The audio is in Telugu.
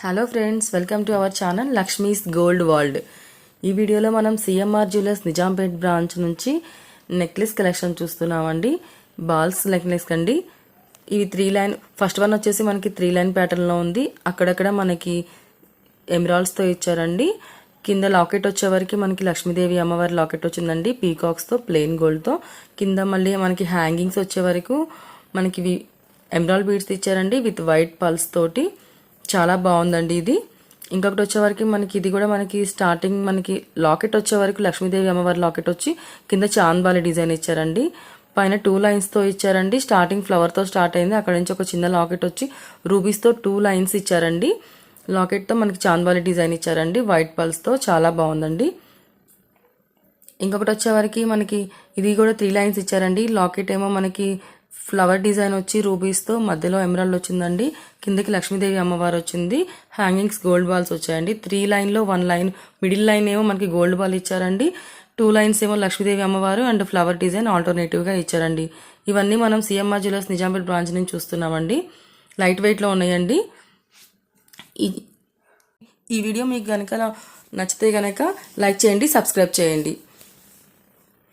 Hello friends, welcome to our channel Lakshmi's gold world. ఈ వీడియోలో మనం సిఎంఆర్ జ్యువెలర్స్ నిజాంపేట్ బ్రాంచ్ నుంచి నెక్లెస్ కలెక్షన్ చూస్తున్నామండి. బాల్స్ నెక్లెస్ అండి. ఇవి 3 లైన్, ఫస్ట్ వన్ వచ్చేసి మనకి 3 లైన్ ప్యాటర్న్లో ఉంది. అక్కడక్కడ మనకి ఎమరాల్డ్స్తో ఇచ్చారండి. కింద లాకెట్ వచ్చేవరకు మనకి లక్ష్మీదేవి అమ్మవారి లాకెట్ వచ్చిందండి, పీకాక్స్తో, ప్లెయిన్ గోల్డ్తో. కింద మళ్ళీ మనకి హ్యాంగింగ్స్ వచ్చే వరకు మనకి ఎమరాల్డ్ బీడ్స్ ఇచ్చారండి విత్ వైట్ పల్స్ తోటి. చాలా బాగుందండి ఇది. ఇంకొకటి వచ్చేవరకు మనకి ఇది కూడా మనకి స్టార్టింగ్ మనకి లాకెట్ వచ్చే వరకు లక్ష్మీదేవి అమ్మవారి లాకెట్ వచ్చి కింద చాంద్బాలి డిజైన్ ఇచ్చారండి. పైన 2 లైన్స్తో ఇచ్చారండి. స్టార్టింగ్ ఫ్లవర్తో స్టార్ట్ అయింది, అక్కడ నుంచి ఒక చిన్న లాకెట్ వచ్చి రూబీస్తో 2 లైన్స్ ఇచ్చారండి. లాకెట్తో మనకి చాంద్బాలి డిజైన్ ఇచ్చారండి వైట్ పల్స్తో. చాలా బాగుందండి. ఇంకొకటి వచ్చేవరకు మనకి ఇది కూడా 3 లైన్స్ ఇచ్చారండి. లాకెట్ ఏమో మనకి ఫ్లవర్ డిజైన్ వచ్చి రూబీస్తో, మధ్యలో ఎమరాల్డ్ వచ్చిందండి, కిందకి లక్ష్మీదేవి అమ్మవారు వచ్చింది. హ్యాంగింగ్స్ గోల్డ్ బాల్స్ వచ్చాయండి. 3 లైన్లో 1 లైన్, మిడిల్ లైన్ ఏమో మనకి గోల్డ్ బాల్ ఇచ్చారండి. 2 లైన్స్ ఏమో లక్ష్మీదేవి అమ్మవారు అండ్ ఫ్లవర్ డిజైన్ ఆల్టర్నేటివ్గా ఇచ్చారండి. ఇవన్నీ మనం సిఎంఆర్ జ్యువెలర్స్ నిజాంపేట్ బ్రాంచ్ నుంచి చూస్తున్నామండి. లైట్ వెయిట్లో ఉన్నాయండి. ఈ వీడియో మీకు కనుక నచ్చితే కనుక లైక్ చేయండి, సబ్స్క్రైబ్ చేయండి.